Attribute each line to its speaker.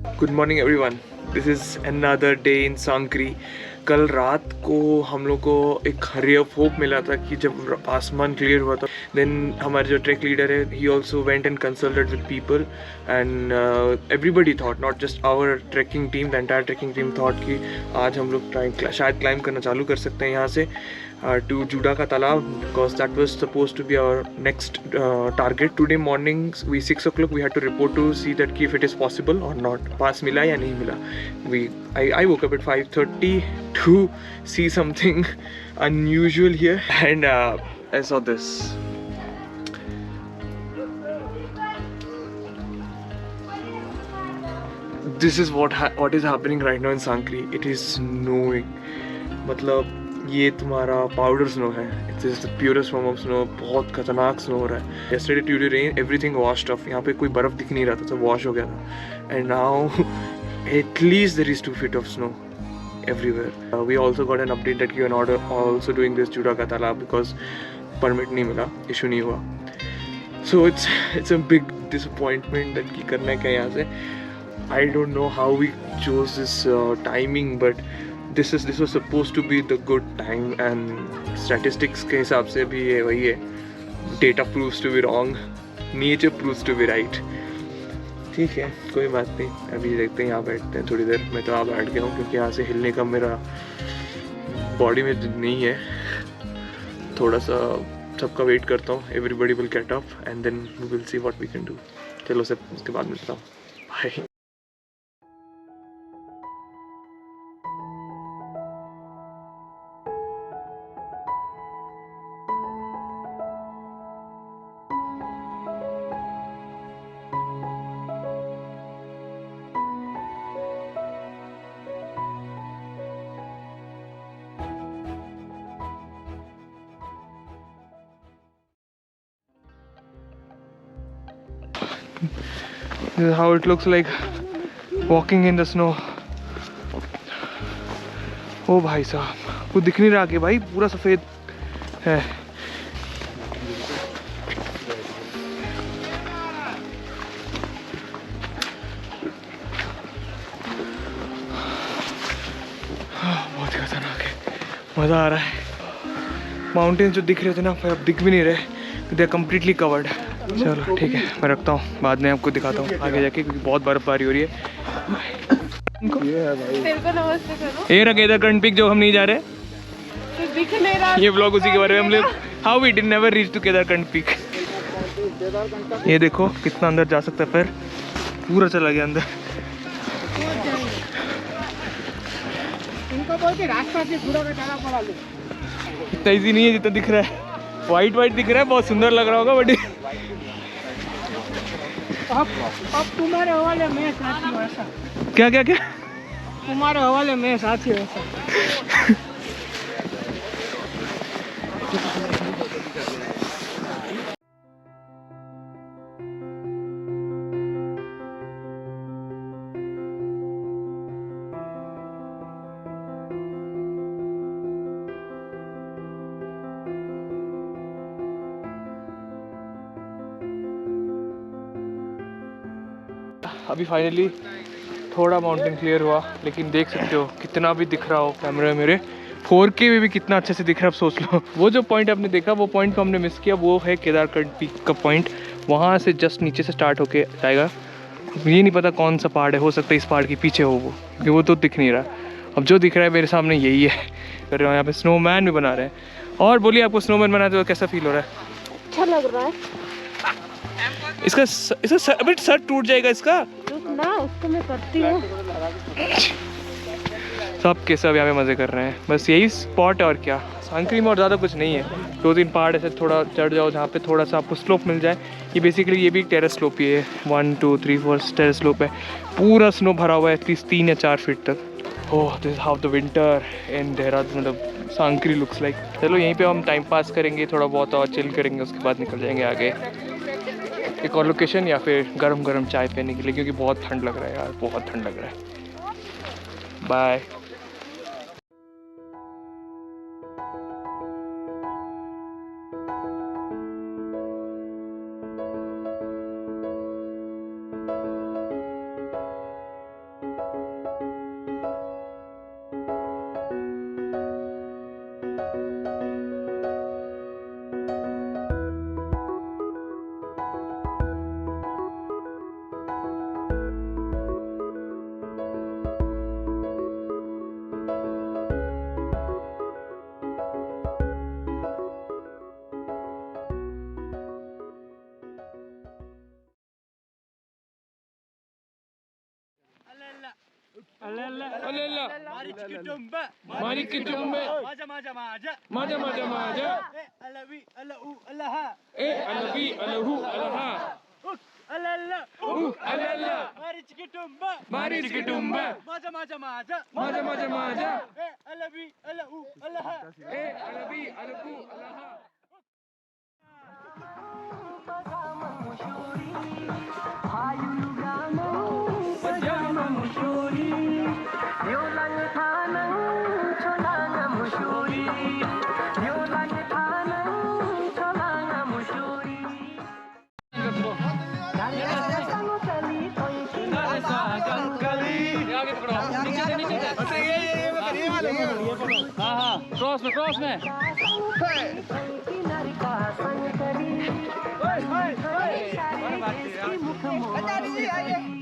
Speaker 1: Good morning everyone, this is another day in Sankri. कल रात को हम लोग को एक रे ऑफ होप मिला था कि जब आसमान क्लियर हुआ था, देन हमारे जो ट्रैक लीडर है he also went and consulted with people and everybody thought, not just our trekking team, the entire trekking team thought कि आज हम लोग शायद क्लाइंब करना चालू कर सकते हैं यहाँ से to Juda ka Talab, because that was supposed to be our next target. Today morning we 6 o'clock we had to report to see that if it is possible or not. Pass mila ya nahi mila. I woke up at 5:30 to see something unusual here, and I saw this. This is what is happening right now in Sankri. It is snowing. मतलब ये तुम्हारा powder snow है. It's is the purest form of snow. बहुत खतरनाक snow हो रहा है. yesterday due to rain everything washed off. यहाँ पे कोई बर्फ दिख नहीं रहा था, सब वॉश हो गया था. And now at least there is 2 feet of snow everywhere. We also got an update that you are not also doing this Juda ka Talab because permit नहीं मिला, issue नहीं हुआ. So it's a big disappointment that कि करना है क्या यहाँ से. I don't know how we chose this timing, but this was supposed to be the good time, and statistics के हिसाब से भी ये वही है. Data proves to be wrong, nature proves to be right. ठीक है, कोई बात नहीं. अभी देखते हैं, यहाँ बैठते हैं थोड़ी देर. मैं तो यहाँ बैठ गया हूँ क्योंकि यहाँ से हिलने का मेरा बॉडी में नहीं है. थोड़ा सा सबका वेट करता हूँ. Everybody will get up and then we will see what we can do. चलो सब उसके बाद मिलता हूँ. Bye. This is how it looks like walking in the snow. ओ भाई साहब, कुछ दिख नहीं रहा कि भाई पूरा सफ़ेद है. बहुत खतरनाक है. मज़ा आ रहा है. माउंटेन्स जो दिख रहे थे ना, अब दिख भी नहीं रहे. They are completely covered. चलो ठीक है, मैं रखता हूँ. बाद में आपको दिखाता हूँ आगे जाके, क्योंकि बहुत बर्फबारी हो रही है. ये रहा केदारकंठ पीक जो हम नहीं जा रहे. ये ब्लॉग उसी के बारे में. हम लोग how we did never reach to Kedarkantha peak. ये देखो कितना अंदर जा सकता है. पैर पूरा चला गया अंदर. इतना ईजी नहीं है जितना दिख रहा है. वाइट दिख रहा है, बहुत सुंदर लग रहा होगा, बट
Speaker 2: अब तुम्हारे हवाले में साथी वैसा.
Speaker 1: क्या क्या क्या
Speaker 2: तुम्हारे हवाले में साथी वैसा.
Speaker 1: अभी फाइनली थोड़ा माउंटेन क्लियर हुआ, लेकिन देख सकते हो कितना भी दिख रहा हो कैमरे में मेरे 4K में भी कितना अच्छे से दिख रहा है. अब सोच लो, वो जो पॉइंट आपने देखा, वो पॉइंट को हमने मिस किया. वो है केदारकंठ पीक का पॉइंट. वहाँ से जस्ट नीचे से स्टार्ट होके जाएगा. ये नहीं पता कौन सा पहाड़ है, हो सकता है इस पहाड़ के पीछे हो वो, क्योंकि वो तो दिख नहीं रहा. अब जो दिख रहा है मेरे सामने यही है. फिर यहाँ पे स्नोमैन भी बना रहे हैं. और बोलिए, आपको स्नोमैन बनाते हुए कैसा फील हो रहा है?
Speaker 2: अच्छा लग रहा है.
Speaker 1: इसका सर टूट जाएगा इसका
Speaker 2: ना, उसको मैं करती हूँ.
Speaker 1: सब के सब यहाँ पे मज़े कर रहे हैं. बस यही स्पॉट है और क्या. सांकरी में और ज़्यादा कुछ नहीं है. 2-3 पहाड़ ऐसे थोड़ा चढ़ जाओ जहाँ पे थोड़ा सा आपको स्लोप मिल जाए. ये बेसिकली ये भी एक टेरेस स्लोप ही है. 1 2 3 4 टेरेस स्लोप है. पूरा स्नो भरा हुआ है एटलीस्ट 3 या 4 फीट तक. Oh, this how the winter in Dehradun, मतलब सांकरी लुक्स लाइक. चलो यहीं पे हम टाइम पास करेंगे, थोड़ा बहुत और चिल करेंगे, उसके बाद निकल जाएंगे आगे एक और लोकेशन, या फिर गरम चाय पीने के लिए, क्योंकि बहुत ठंड लग रहा है यार, बहुत ठंड लग रहा है. बाय. अल्ला
Speaker 3: Mari cikitumba.
Speaker 1: मारी किचुंबे
Speaker 3: Maja maja maja.
Speaker 1: माझा माझा माझा
Speaker 3: Alawi alau alaha.
Speaker 1: ए अलबी अलहू अलहा
Speaker 3: Alala.
Speaker 1: Allah
Speaker 3: Mari cikitumba.
Speaker 1: मारी किटुंबे
Speaker 3: Maja maja maja.
Speaker 1: माझा माझा माझा
Speaker 3: Alawi alau alaha.
Speaker 1: ए अलबी अलहू अलहा
Speaker 3: क्रॉस में
Speaker 2: मुख